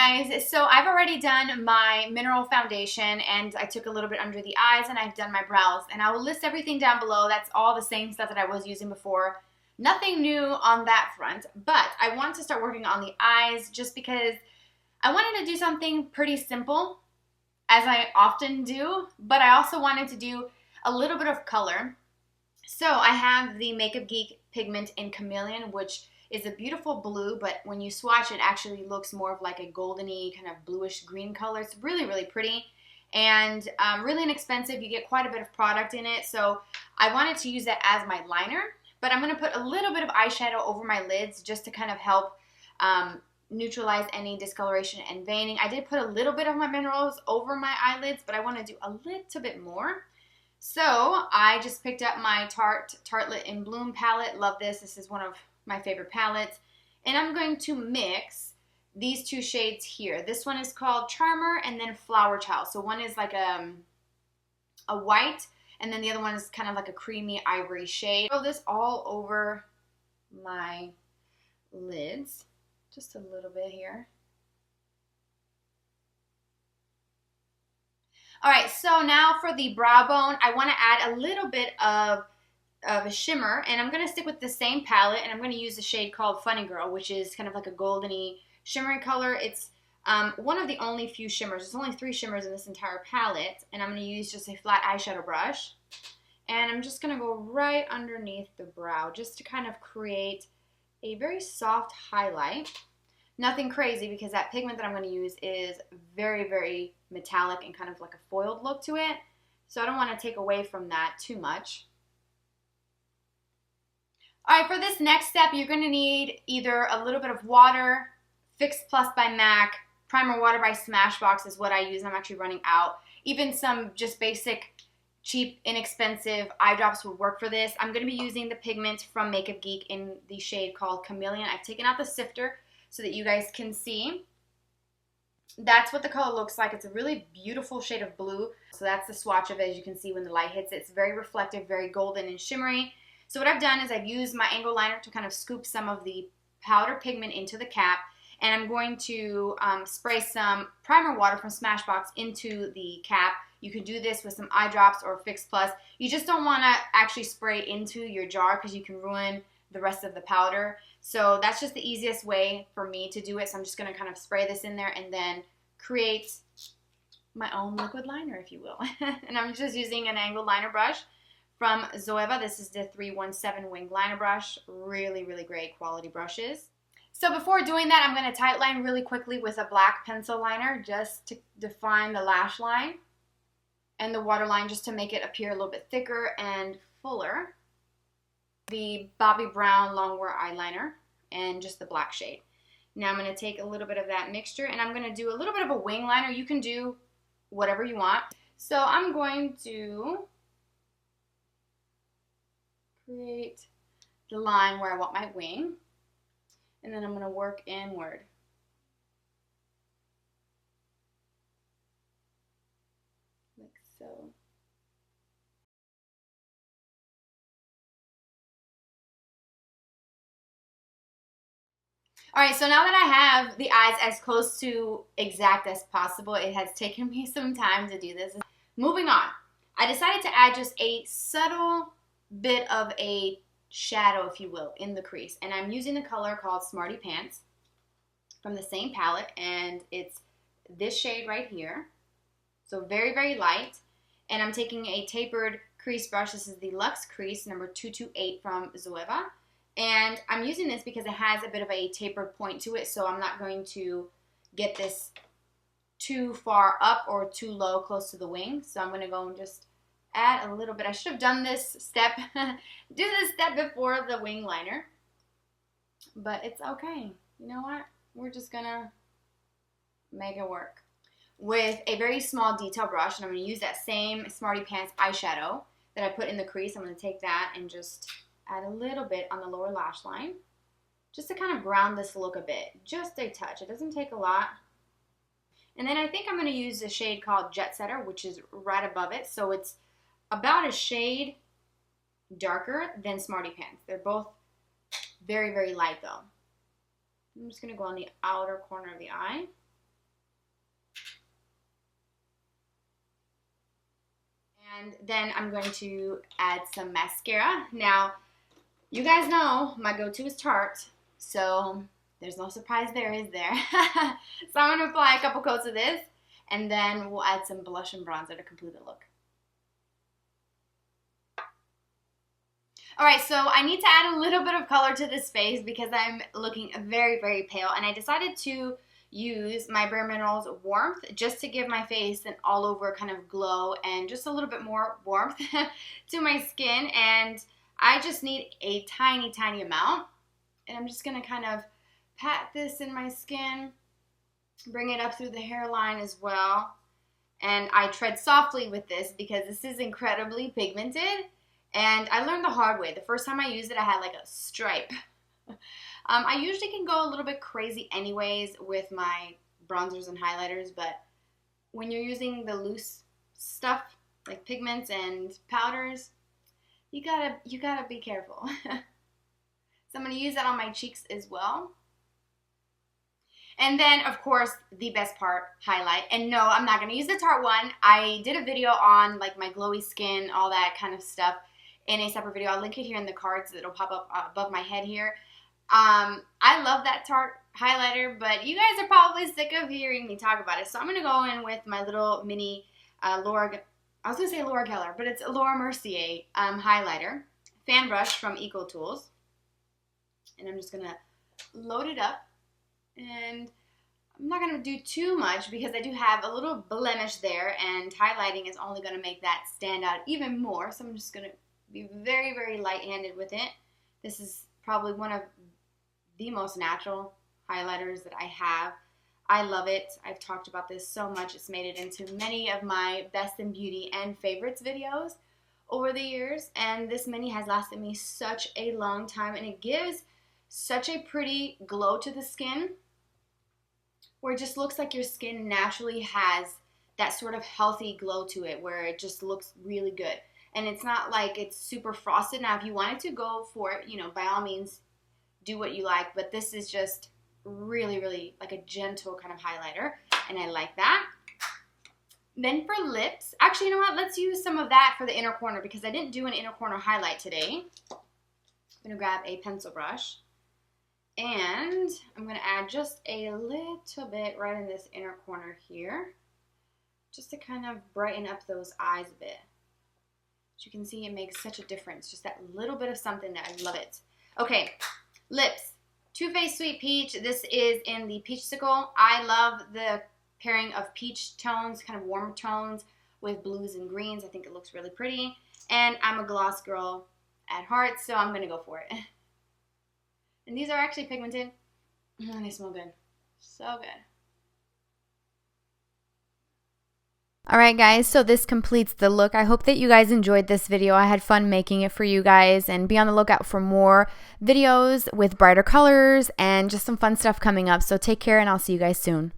guys, so I've already done my mineral foundation and I took a little bit under the eyes and I've done my brows, and I will list everything down below. That's all the same stuff that I was using before. Nothing new on that front, but I want to start working on the eyes just because I wanted to do something pretty simple, as I often do, but I also wanted to do a little bit of color. So I have the Makeup Geek Pigment in Chameleon, which is a beautiful blue, but when you swatch it actually looks more of like a goldeny kind of bluish green color. It's really, really pretty and really inexpensive. You get quite a bit of product in it, so I wanted to use that as my liner, but I'm going to put a little bit of eyeshadow over my lids just to kind of help neutralize any discoloration and veining. I did put a little bit of my minerals over my eyelids, but I want to do a little bit more. So I just picked up my Tartelette in Bloom palette. Love this. This is one of my favorite palettes. And I'm going to mix these two shades here. This one is called Charmer and then Flower Child. So one is like a white, and then the other one is kind of like a creamy ivory shade. Throw this all over my lids. Just a little bit here. Alright, so now for the brow bone, I want to add a little bit of a shimmer, and I'm going to stick with the same palette, and I'm going to use a shade called Funny Girl, which is kind of like a goldeny shimmery color. It's one of the only few shimmers. There's only 3 shimmers in this entire palette, and I'm going to use just a flat eyeshadow brush, and I'm just going to go right underneath the brow just to kind of create a very soft highlight. Nothing crazy, because that pigment that I'm going to use is very, very metallic and kind of like a foiled look to it, so I don't want to take away from that too much. Alright, for this next step, you're going to need either a little bit of water, Fix Plus by MAC, Primer Water by Smashbox is what I use, and I'm actually running out. Even some just basic, cheap, inexpensive eye drops would work for this. I'm going to be using the pigment from Makeup Geek in the shade called Chameleon. I've taken out the sifter so that you guys can see. That's what the color looks like. It's a really beautiful shade of blue. So that's the swatch of it, as you can see when the light hits it. It's very reflective, very golden and shimmery. So what I've done is I've used my angle liner to kind of scoop some of the powder pigment into the cap, and I'm going to spray some primer water from Smashbox into the cap. You can do this with some eye drops or Fix Plus. You just don't want to actually spray into your jar because you can ruin the rest of the powder. So that's just the easiest way for me to do it. So I'm just going to kind of spray this in there and then create my own liquid liner, if you will. And I'm just using an angled liner brush from Zoeva. This is the 317 wing liner brush. Really, really great quality brushes. So before doing that, I'm going to tightline really quickly with a black pencil liner just to define the lash line and the waterline, just to make it appear a little bit thicker and fuller. The Bobbi Brown Longwear eyeliner and just the black shade. Now I'm going to take a little bit of that mixture and I'm going to do a little bit of a wing liner. You can do whatever you want. So I'm going to create the line where I want my wing, and then I'm going to work inward. Like so. Alright, so now that I have the eyes as close to exact as possible, it has taken me some time to do this. Moving on, I decided to add just a subtle bit of a shadow, if you will, in the crease. And I'm using a color called Smarty Pants from the same palette, and it's this shade right here. So very, very light. And I'm taking a tapered crease brush. This is the Luxe Crease number 228 from Zoeva. And I'm using this because it has a bit of a tapered point to it, so I'm not going to get this too far up or too low close to the wing. So I'm going to go and just add a little bit. I should have done this step, do this step before the wing liner, but it's okay. You know what? We're just going to make it work. With a very small detail brush, and I'm going to use that same Smarty Pants eyeshadow that I put in the crease. I'm going to take that and just add a little bit on the lower lash line, just to kind of ground this look a bit. Just a touch. It doesn't take a lot. And then I think I'm going to use a shade called Jet Setter, which is right above it. So it's about a shade darker than Smarty Pants. They're both very, very light though. I'm just going to go on the outer corner of the eye. And then I'm going to add some mascara. Now, you guys know my go-to is Tarte, so there's no surprise there, is there? So I'm going to apply a couple coats of this, and then we'll add some blush and bronzer to complete the look. Alright, so I need to add a little bit of color to this face because I'm looking very, very pale, and I decided to use my Bare Minerals Warmth just to give my face an all over kind of glow and just a little bit more warmth to my skin. And I just need a tiny, tiny amount, and I'm just going to kind of pat this in my skin, bring it up through the hairline as well. And I tread softly with this because this is incredibly pigmented, and I learned the hard way. The first time I used it, I had like a stripe. I usually can go a little bit crazy anyways with my bronzers and highlighters, but when you're using the loose stuff like pigments and powders, you gotta be careful. So I'm gonna use that on my cheeks as well. And then, of course, the best part, highlight. And no, I'm not gonna use the Tarte one. I did a video on like my glowy skin, all that kind of stuff in a separate video. I'll link it here in the cards. It'll pop up above my head here. I love that Tarte highlighter, but you guys are probably sick of hearing me talk about it. So I'm going to go in with my little mini Laura Geller, but it's a Laura Mercier highlighter. Fan brush from Eco Tools. And I'm just going to load it up. And I'm not going to do too much because I do have a little blemish there, and highlighting is only going to make that stand out even more. So I'm just going to be very, very light-handed with it. This is probably one of the most natural highlighters that I have. I love it. I've talked about this so much. It's made it into many of my best in beauty and favorites videos over the years, and this mini has lasted me such a long time, and it gives such a pretty glow to the skin where it just looks like your skin naturally has that sort of healthy glow to it where it just looks really good. And it's not like it's super frosted. Now, if you wanted to go for it, you know, by all means, do what you like. But this is just really, really like a gentle kind of highlighter. And I like that. Then for lips, actually, you know what? Let's use some of that for the inner corner because I didn't do an inner corner highlight today. I'm going to grab a pencil brush. And I'm going to add just a little bit right in this inner corner here. Just to kind of brighten up those eyes a bit. As you can see, it makes such a difference. Just that little bit of something that I love it. Okay, lips. Too Faced Sweet Peach. This is in the Peach-sicle. I love the pairing of peach tones, kind of warmer tones with blues and greens. I think it looks really pretty. And I'm a gloss girl at heart, so I'm going to go for it. And these are actually pigmented. And they smell good. So good. Alright guys, so this completes the look. I hope that you guys enjoyed this video. I had fun making it for you guys, and be on the lookout for more videos with brighter colors and just some fun stuff coming up. So take care, and I'll see you guys soon.